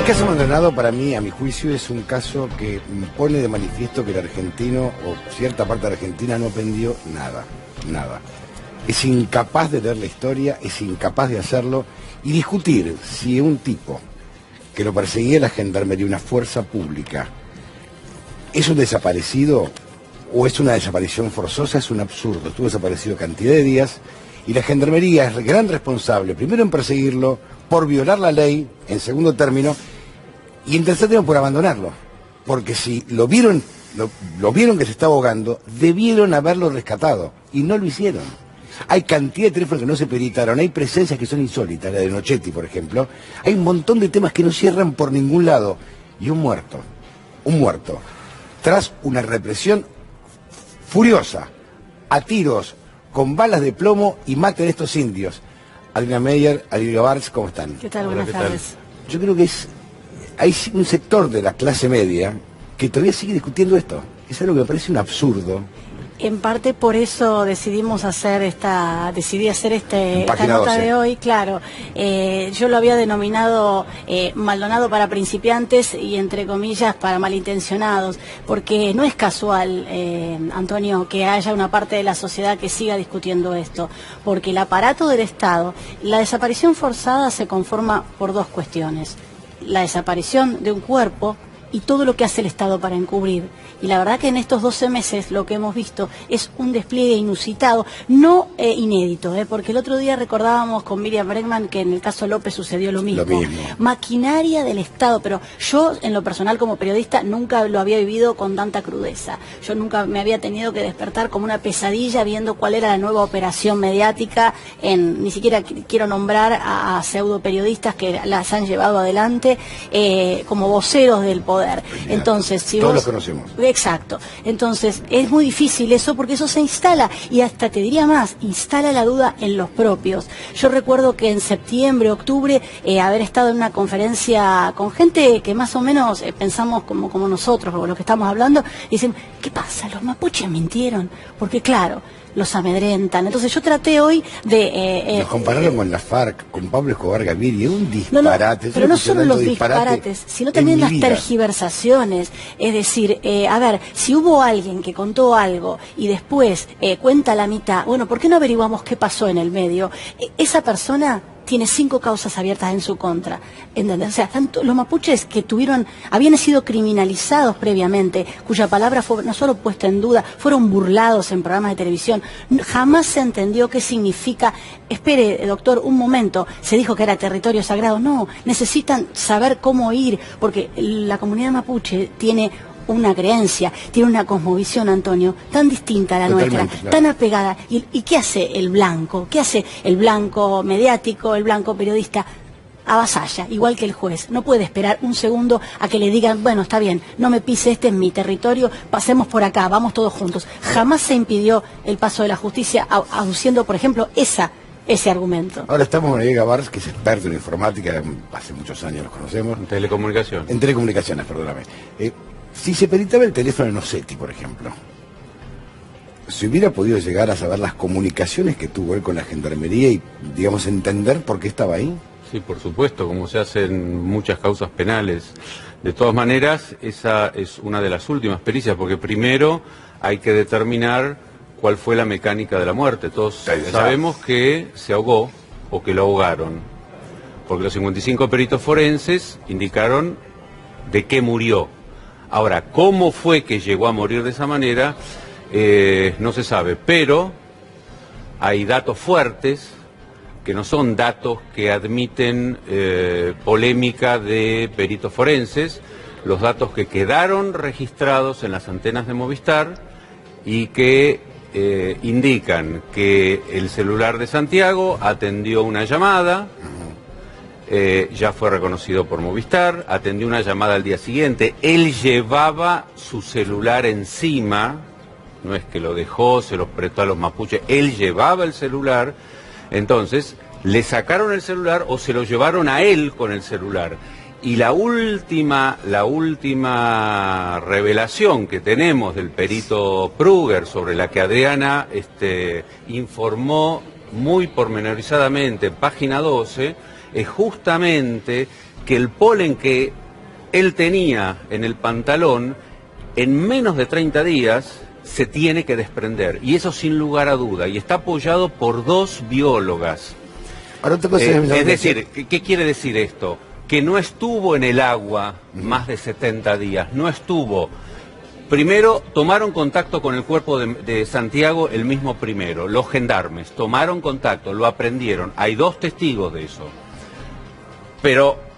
caso Maldonado, para mí, a mi juicio, es un caso que pone de manifiesto que el argentino, o cierta parte de la Argentina, no aprendió nada, nada. Es incapaz de leer la historia, es incapaz de hacerlo y discutir si un tipo que lo perseguía la gendarmería, una fuerza pública, es un desaparecido o es una desaparición forzosa, es un absurdo. Estuvo desaparecido cantidad de días y la gendarmería es el gran responsable, primero en perseguirlo, por violar la ley, en segundo término, y en tercer término por abandonarlo. Porque si lo vieron que se estaba ahogando, debieron haberlo rescatado, y no lo hicieron. Hay cantidad de teléfonos que no se peritaron, hay presencias que son insólitas, la de Nochetti, por ejemplo. Hay un montón de temas que no cierran por ningún lado. Y un muerto, tras una represión furiosa, a tiros, con balas de plomo, y maten a estos indios. Adriana Meyer, Alirio Barz, ¿cómo están? ¿Qué tal? Buenas tardes. Yo creo que hay un sector de la clase media que todavía sigue discutiendo esto. Es algo que me parece un absurdo. En parte por eso decidí hacer esta nota de hoy, claro. Yo lo había denominado Maldonado para principiantes y entre comillas para malintencionados, porque no es casual, Antonio, que haya una parte de la sociedad que siga discutiendo esto, porque el aparato del Estado, la desaparición forzada se conforma por dos cuestiones: la desaparición de un cuerpo y todo lo que hace el Estado para encubrir. Y la verdad que en estos 12 meses lo que hemos visto es un despliegue inusitado, no inédito, porque el otro día recordábamos con Miriam Bregman que en el caso López sucedió lo mismo. Maquinaria del Estado, pero yo en lo personal como periodista nunca lo había vivido con tanta crudeza. Yo nunca me había tenido que despertar como una pesadilla viendo cuál era la nueva operación mediática, ni siquiera quiero nombrar a pseudo periodistas que las han llevado adelante como voceros del poder. Entonces, si todos los conocemos. Exacto. Entonces, es muy difícil eso porque eso se instala y hasta te diría más, instala la duda en los propios. Yo recuerdo que en septiembre, octubre, haber estado en una conferencia con gente que más o menos pensamos como nosotros, o lo que estamos hablando, y dicen, ¿qué pasa? ¿Los mapuches mintieron? Porque claro, los amedrentan. Entonces yo traté hoy de... Nos compararon con la FARC, con Pablo Escobar Gaviria, un disparate. Pero no solo los disparates, sino también las tergiversaciones. Es decir, a ver, si hubo alguien que contó algo y después cuenta la mitad, bueno, ¿por qué no averiguamos qué pasó en el medio? Esa persona tiene 5 causas abiertas en su contra, ¿entendés? O sea, tanto los mapuches que habían sido criminalizados previamente, cuya palabra fue no solo puesta en duda, fueron burlados en programas de televisión, jamás se entendió qué significa. Espere, doctor, un momento, se dijo que era territorio sagrado. No, necesitan saber cómo ir, porque la comunidad mapuche tiene una creencia, tiene una cosmovisión, Antonio, tan distinta a la nuestra, claro, tan apegada. ¿Y qué hace el blanco? ¿Qué hace el blanco mediático, el blanco periodista? Avasalla, igual que el juez. No puede esperar un segundo a que le digan, bueno, está bien, no me pise, este es mi territorio, pasemos por acá, vamos todos juntos. Jamás se impidió el paso de la justicia aduciendo, por ejemplo, ese argumento. Ahora estamos con Diego Barz, que es experto en informática, hace muchos años los conocemos. En telecomunicación. En telecomunicaciones, perdóname. Si se peritaba el teléfono de Nochetti, por ejemplo, ¿se hubiera podido llegar a saber las comunicaciones que tuvo él con la gendarmería y, digamos, entender por qué estaba ahí? Sí, por supuesto, como se hace en muchas causas penales. De todas maneras, esa es una de las últimas pericias, porque primero hay que determinar cuál fue la mecánica de la muerte. Todos sabemos que se ahogó o que lo ahogaron, porque los 55 peritos forenses indicaron de qué murió. Ahora, ¿cómo fue que llegó a morir de esa manera? No se sabe, pero hay datos fuertes que no son datos que admiten polémica de peritos forenses, los datos que quedaron registrados en las antenas de Movistar y que indican que el celular de Santiago atendió una llamada. Ya fue reconocido por Movistar, atendió una llamada al día siguiente, él llevaba su celular encima, no es que lo dejó, se lo prestó a los mapuches, él llevaba el celular, entonces le sacaron el celular o se lo llevaron a él con el celular. Y la última revelación que tenemos del perito Pruger, sobre la que Adriana informó muy pormenorizadamente, página 12, es justamente que el polen que él tenía en el pantalón, en menos de 30 días, se tiene que desprender. Y eso sin lugar a duda. Y está apoyado por 2 biólogas. Ahora otra cosa es decir, ¿qué quiere decir esto? Que no estuvo en el agua más de 70 días. No estuvo. Primero, tomaron contacto con el cuerpo de Santiago el mismo primero. Los gendarmes tomaron contacto, lo aprendieron. Hay 2 testigos de eso. Pero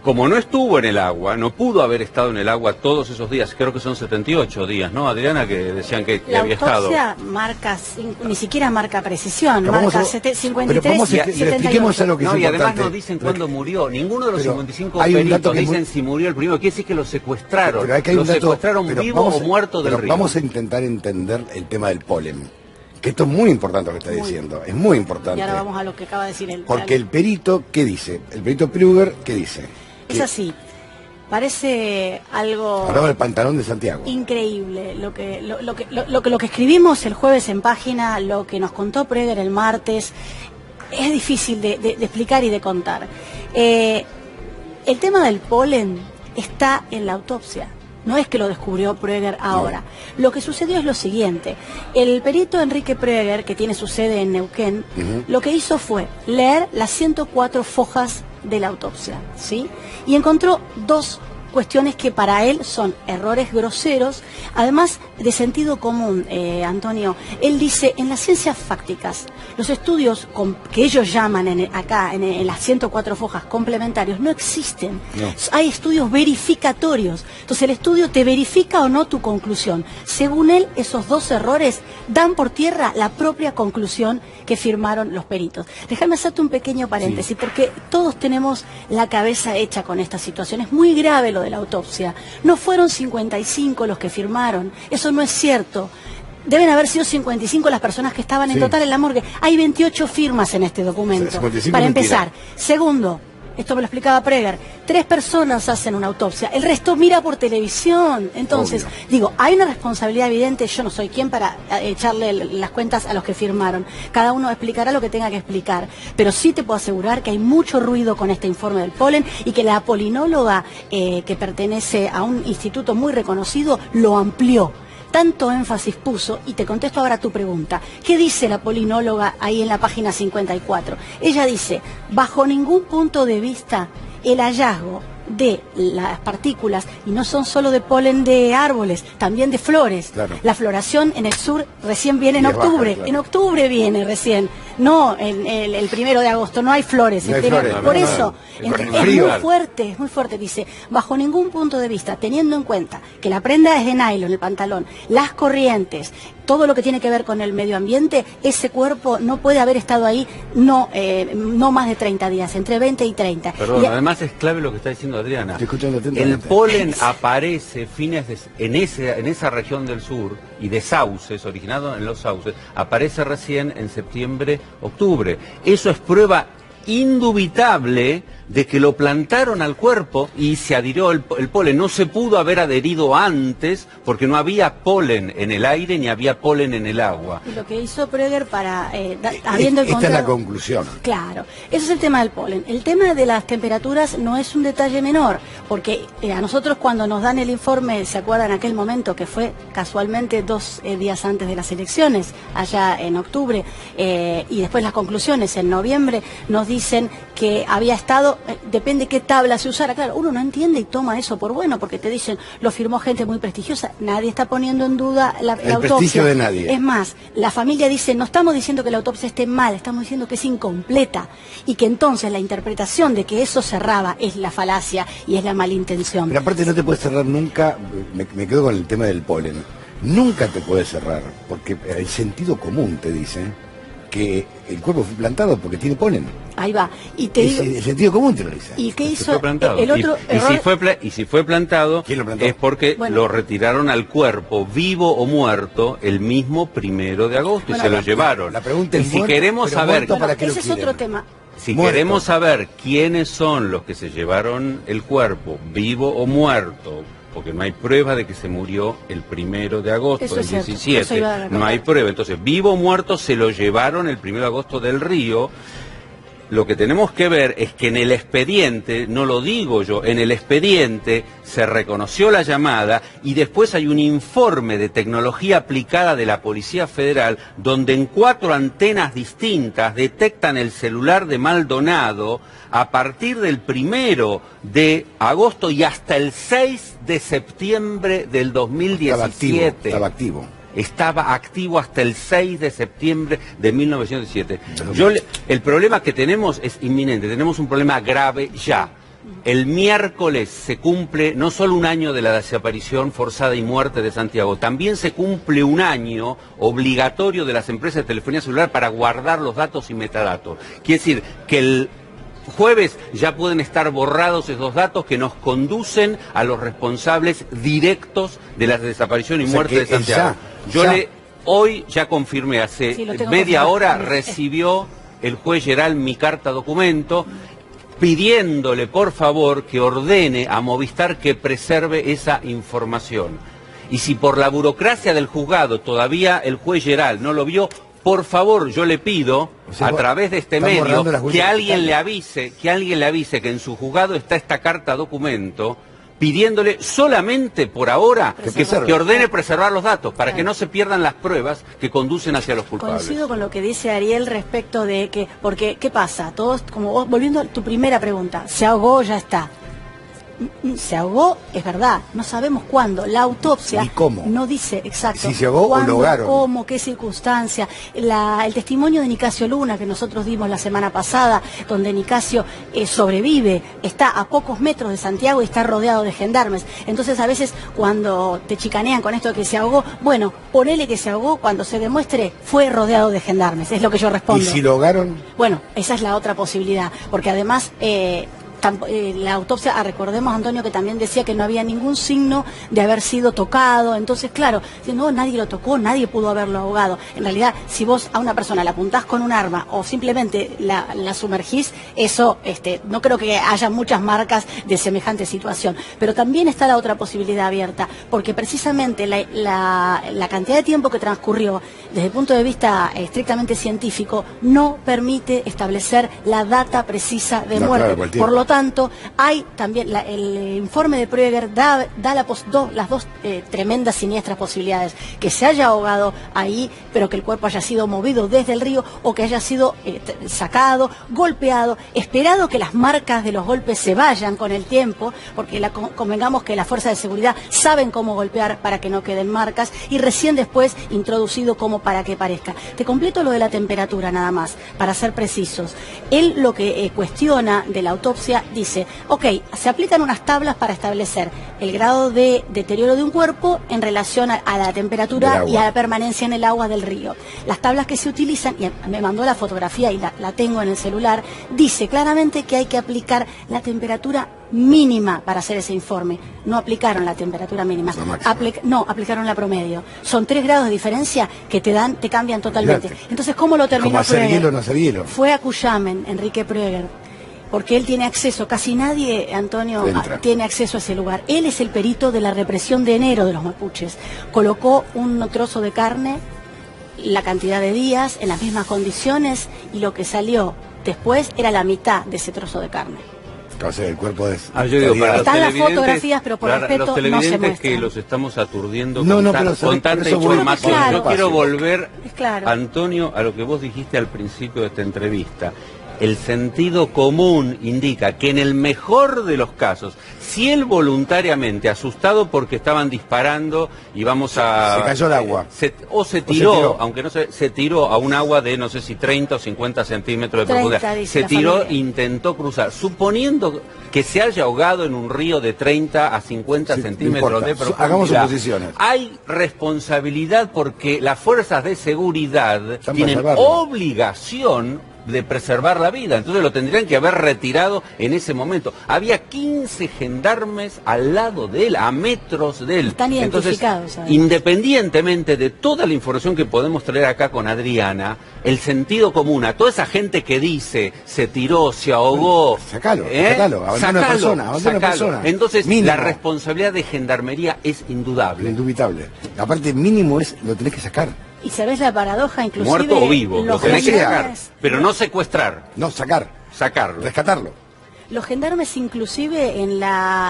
como no estuvo en el agua, no pudo haber estado en el agua todos esos días, creo que son 78 días, ¿no, Adriana? Que decían que había estado. La autopsia marca, ni siquiera marca precisión, pero marca 53, 78. Algo que no, es y además importante. no dicen cuándo murió. Ninguno de los 55 peritos dicen si murió el primero. Quiere decir que lo secuestraron. Pero hay lo secuestraron vivo o muerto del río. Vamos a intentar entender el tema del polen. Que esto es muy importante lo que está diciendo. Es muy importante. Y ahora vamos a lo que acaba de decir él. Porque el perito, ¿qué dice? El perito Pruger, ¿qué dice? Es así. Parece algo hablaba del pantalón de Santiago. Increíble lo que escribimos el jueves en página, lo que nos contó Pruger el martes, es difícil de explicar y de contar. El tema del polen está en la autopsia. No es que lo descubrió Pruger ahora. No. Lo que sucedió es lo siguiente. El perito Enrique Pruger, que tiene su sede en Neuquén, lo que hizo fue leer las 104 fojas de la autopsia, ¿sí? Y encontró 2 cuestiones que para él son errores groseros, además de sentido común, Antonio. Él dice, en las ciencias fácticas, los estudios que ellos llaman acá, en las 104 fojas complementarios, no existen. No. Hay estudios verificatorios. Entonces el estudio te verifica o no tu conclusión. Según él, esos 2 errores dan por tierra la propia conclusión que firmaron los peritos. Déjame hacerte un pequeño paréntesis, porque todos tenemos la cabeza hecha con esta situación. Es muy grave lo de la autopsia. No fueron 55 los que firmaron. Eso no es cierto. Deben haber sido 55 las personas que estaban en total en la morgue. Hay 28 firmas en este documento. Para empezar. Segundo, esto me lo explicaba Pruger, 3 personas hacen una autopsia, el resto mira por televisión. Entonces, digo, hay una responsabilidad evidente, yo no soy quien para echarle las cuentas a los que firmaron. Cada uno explicará lo que tenga que explicar, pero sí te puedo asegurar que hay mucho ruido con este informe del polen y que la polinóloga que pertenece a un instituto muy reconocido lo amplió. Tanto énfasis puso, y te contesto ahora tu pregunta, ¿qué dice la polinóloga ahí en la página 54? Ella dice, bajo ningún punto de vista, el hallazgo de las partículas, y no son solo de polen de árboles, también de flores. Claro. La floración en el sur recién viene en octubre, claro. En octubre viene recién, no el 1 de agosto, no hay flores. No hay flores. Por eso, es muy fuerte, dice, bajo ningún punto de vista, teniendo en cuenta que la prenda es de nylon, el pantalón, las corrientes, todo lo que tiene que ver con el medio ambiente, ese cuerpo no puede haber estado ahí no más de 30 días, entre 20 y 30. Perdón, además es clave lo que está diciendo Adriana. El polen aparece en esa región del sur y de sauces, originado en los sauces, aparece recién en septiembre, octubre. Eso es prueba indubitable de que lo plantaron al cuerpo y se adhirió el polen. No se pudo haber adherido antes porque no había polen en el aire ni había polen en el agua. Y lo que hizo Pruger para, habiendo encontrado... Esta es la conclusión. Claro, ese es el tema del polen. El tema de las temperaturas no es un detalle menor, porque a nosotros cuando nos dan el informe, ¿se acuerdan aquel momento que fue casualmente 2 días antes de las elecciones, allá en octubre, y después las conclusiones en noviembre, nos dicen que había estado, depende qué tabla se usara, claro, uno no entiende y toma eso por bueno, porque te dicen, lo firmó gente muy prestigiosa, nadie está poniendo en duda la autopsia. Prestigio de nadie. Es más, la familia dice, no estamos diciendo que la autopsia esté mal, estamos diciendo que es incompleta, y que entonces la interpretación de que eso cerraba es la falacia y es la malintención. Pero aparte no te puedes cerrar nunca, me quedo con el tema del polen, nunca te puedes cerrar, porque el sentido común te dice que el cuerpo fue plantado porque tiene polen. Ahí va. Y te digo, el sentido común te lo dice. ¿Y qué hizo fue plantado. El otro si fue plantado, ¿quién lo plantó? Es porque lo retiraron al cuerpo, vivo o muerto, el mismo 1 de agosto y se lo llevaron. La pregunta es si queremos saber... ese es otro tema. Si queremos saber quiénes son los que se llevaron el cuerpo, vivo o muerto, porque no hay prueba de que se murió el 1 de agosto, el 17, no hay prueba. Entonces, vivo o muerto se lo llevaron el 1 de agosto del río. lo que tenemos que ver es que en el expediente, no lo digo yo, en el expediente se reconoció la llamada y después hay un informe de tecnología aplicada de la Policía Federal donde en 4 antenas distintas detectan el celular de Maldonado a partir del 1 de agosto y hasta el 6 de septiembre del 2017. Estaba activo. Estaba activo hasta el 6 de septiembre de 1907. El problema que tenemos es inminente, tenemos un problema grave ya. El miércoles se cumple no solo un año de la desaparición forzada y muerte de Santiago, también se cumple un año obligatorio de las empresas de telefonía celular para guardar los datos y metadatos. Quiere decir que el jueves ya pueden estar borrados esos datos que nos conducen a los responsables directos de la desaparición y muerte de Santiago. Hoy ya confirmé, hace media hora recibió el juez Geral mi carta documento pidiéndole por favor que ordene a Movistar que preserve esa información. Y si por la burocracia del juzgado todavía el juez Geral no lo vio, por favor, yo le pido, a través de este medio, que alguien le avise que en su juzgado está esta carta documento, pidiéndole solamente por ahora que ordene preservar los datos, para que no se pierdan las pruebas que conducen hacia los culpables. Coincido con lo que dice Ariel respecto de que, porque, ¿qué pasa? Todos, como vos, volviendo a tu primera pregunta, se ahogó, ya está. Se ahogó, es verdad, no sabemos cuándo. La autopsia ¿y cómo? No dice exacto. Si se ahogó cuándo, o lo ahogaron. Cómo, qué circunstancia. El testimonio de Nicasio Luna que nosotros dimos la semana pasada, donde Nicasio sobrevive, está a pocos metros de Santiago y está rodeado de gendarmes. Entonces a veces cuando te chicanean con esto de que se ahogó, bueno, ponele que se ahogó, cuando se demuestre fue rodeado de gendarmes, es lo que yo respondo. ¿Y si lo ahogaron? Bueno, esa es la otra posibilidad, porque además la autopsia, recordemos, Antonio, que también decía que no había ningún signo de haber sido tocado. Entonces, claro, no, nadie lo tocó, nadie pudo haberlo ahogado. En realidad, si vos a una persona la apuntás con un arma o simplemente la sumergís, eso, no creo que haya muchas marcas de semejante situación. Pero también está la otra posibilidad abierta, porque precisamente la cantidad de tiempo que transcurrió desde el punto de vista estrictamente científico no permite establecer la data precisa de muerte. Claro, por lo tanto, hay también el informe de Proeger da las dos tremendas siniestras posibilidades: que se haya ahogado ahí, pero que el cuerpo haya sido movido desde el río, o que haya sido sacado, golpeado, esperado que las marcas de los golpes se vayan con el tiempo, porque convengamos que las fuerzas de seguridad saben cómo golpear para que no queden marcas, y recién después introducido como para que parezca. Te completo lo de la temperatura nada más, para ser precisos. Él lo que cuestiona de la autopsia dice, ok, se aplican unas tablas para establecer el grado de deterioro de un cuerpo en relación a la temperatura y a la permanencia en el agua del río. Las tablas que se utilizan, y me mandó la fotografía y la tengo en el celular, dice claramente que hay que aplicar la temperatura mínima para hacer ese informe. No aplicaron la temperatura mínima, aplicaron la promedio. Son 3 grados de diferencia que te cambian totalmente. Entonces, ¿cómo lo terminó? ¿Cómo hacer hielo o no hacer hielo? Fue a Cuyamen, Enrique Proeger, porque él tiene acceso, casi nadie, Antonio, tiene acceso a ese lugar. Él es el perito de la represión de enero de los mapuches. Colocó un trozo de carne, la cantidad de días, en las mismas condiciones, y lo que salió después era la mitad de ese trozo de carne. O sea, el cuerpo es... Están las fotografías, pero por respeto los televidentes no se muestran. Que los estamos aturdiendo con tanta información. Claro, yo quiero volver, claro, Antonio, a lo que vos dijiste al principio de esta entrevista. El sentido común indica que en el mejor de los casos, si él voluntariamente, asustado porque estaban disparando y vamos a... Se cayó el agua. Se tiró, aunque no se tiró a un agua de no sé si 30 o 50 centímetros de profundidad. Se tiró, intentó cruzar. Suponiendo que se haya ahogado en un río de 30 a 50 centímetros de profundidad. Hagamos suposiciones. Hay responsabilidad porque las fuerzas de seguridad tienen obligación de preservar la vida, entonces lo tendrían que haber retirado en ese momento. Había 15 gendarmes al lado de él, a metros de él. Están identificados. Entonces, independientemente de toda la información que podemos traer acá con Adriana, el sentido común, a toda esa gente que dice, se tiró, se ahogó... Sacalo, abandona persona. Entonces, mínimo. La responsabilidad de gendarmería es indudable. Indubitable. Aparte, mínimo es, lo tenés que sacar. Y sabés la paradoja, inclusive... Muerto o vivo, lo tenés que sacar, pero no secuestrar. No, sacar. sacarlo. Rescatarlo. Los gendarmes inclusive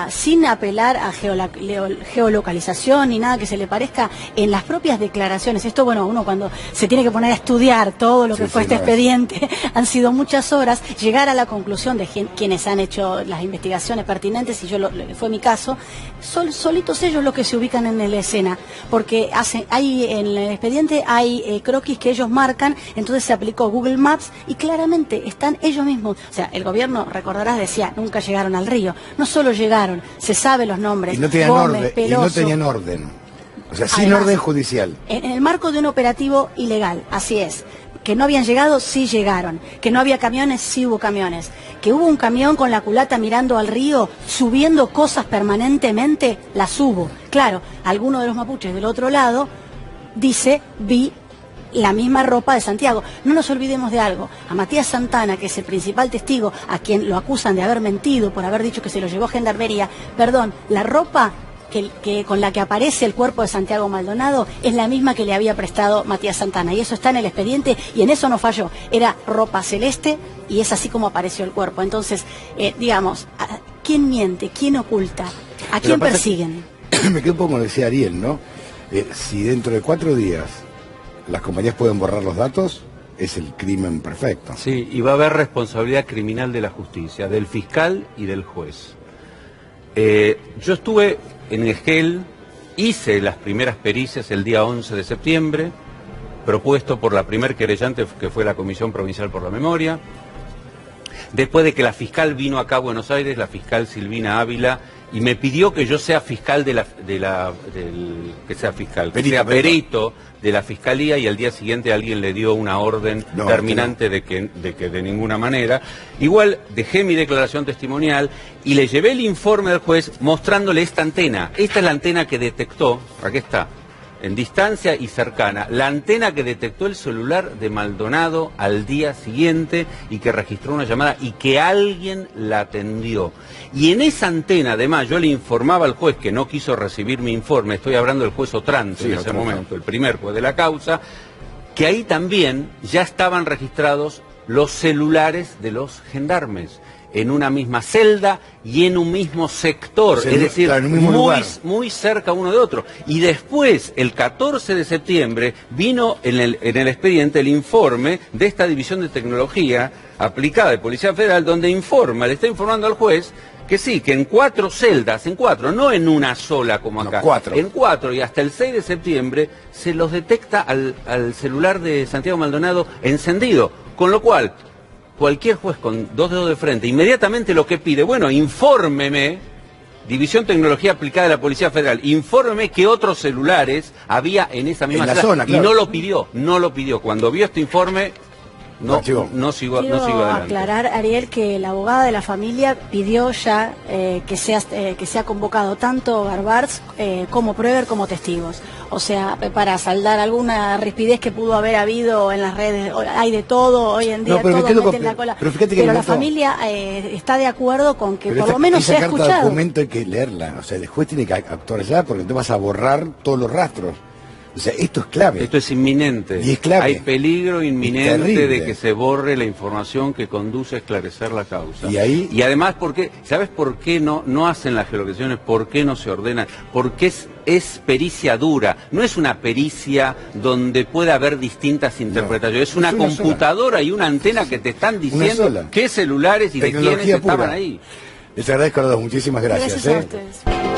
sin apelar a geolocalización ni nada que se le parezca, en las propias declaraciones, esto bueno, uno cuando se tiene que poner a estudiar todo lo que fue este expediente, han sido muchas horas, llegar a la conclusión de quienes han hecho las investigaciones pertinentes, y fue mi caso, solitos ellos los que se ubican en la escena, porque en el expediente hay croquis que ellos marcan, entonces se aplicó Google Maps y claramente están ellos mismos, o sea, el gobierno, recordarás, decía, nunca llegaron al río. No solo llegaron, se sabe los nombres. Y no tenían orden. Y no tenían orden. O sea, sin orden judicial. En el marco de un operativo ilegal, así es. Que no habían llegado, sí llegaron. Que no había camiones, sí hubo camiones. Que hubo un camión con la culata mirando al río, subiendo cosas permanentemente, las hubo. Claro, alguno de los mapuches del otro lado dice, vi la misma ropa de Santiago. No nos olvidemos de algo. A Matías Santana, que es el principal testigo, a quien lo acusan de haber mentido por haber dicho que se lo llevó Gendarmería, perdón, la ropa con la que aparece el cuerpo de Santiago Maldonado es la misma que le había prestado Matías Santana, y eso está en el expediente y en eso no falló. Era ropa celeste y es así como apareció el cuerpo. Entonces, digamos, ¿quién miente? ¿Quién oculta? ¿A quién persiguen? Me quedo un poco como decía Ariel, ¿no? Si dentro de 4 días las compañías pueden borrar los datos, es el crimen perfecto. Sí, y va a haber responsabilidad criminal de la justicia, del fiscal y del juez. Yo estuve en Esquel, hice las primeras pericias el día 11 de septiembre, propuesto por la primer querellante, que fue la Comisión Provincial por la Memoria. Después de que la fiscal vino acá a Buenos Aires, la fiscal Silvina Ávila, y me pidió que yo sea fiscal perito de la fiscalía, y al día siguiente alguien le dio una orden terminante de que de ninguna manera. Igual dejé mi declaración testimonial y le llevé el informe al juez mostrándole esta antena. Esta es la antena que detectó, aquí está, en distancia y cercana, la antena que detectó el celular de Maldonado al día siguiente y que registró una llamada y que alguien la atendió. Y en esa antena, además, yo le informaba al juez, que no quiso recibir mi informe, estoy hablando del juez Otrante en ese momento, el primer juez de la causa, que ahí también ya estaban registrados los celulares de los gendarmes, en una misma celda y en un mismo sector, es decir, claro, muy cerca uno de otro. Y después, el 14 de septiembre, vino en el expediente el informe de esta División de Tecnología Aplicada de Policía Federal, donde le está informando al juez que sí, que en 4 celdas, no en una sola como acá, en 4, y hasta el 6 de septiembre se los detecta al celular de Santiago Maldonado encendido, con lo cual cualquier juez con 2 dedos de frente, inmediatamente lo que pide, bueno, infórmeme, División Tecnología Aplicada de la Policía Federal, infórmeme qué otros celulares había en esa misma zona, claro. Y no lo pidió. Cuando vio este informe, no sigo adelante. Aclarar, Ariel, que la abogada de la familia pidió ya que sea convocado tanto Barbars como Proever como testigos. O sea, para saldar alguna rispidez que pudo haber habido en las redes. Hay de todo, hoy en día todos meten la cola. Pero la familia está de acuerdo con que por lo menos sea escuchado. Esa carta de documento hay que leerla. O sea, el juez tiene que actuar ya, porque te vas a borrar todos los rastros. O sea, esto es clave. Esto es inminente. Y es clave. Hay peligro inminente de que se borre la información que conduce a esclarecer la causa. Y además, ¿sabes por qué no hacen las geolocalizaciones? ¿Por qué no se ordenan? Porque es pericia dura. No es una pericia donde puede haber distintas interpretaciones. Es una computadora y una antena que te están diciendo qué celulares y de quiénes estaban ahí. Les agradezco a los dos. Muchísimas gracias. Gracias a ustedes.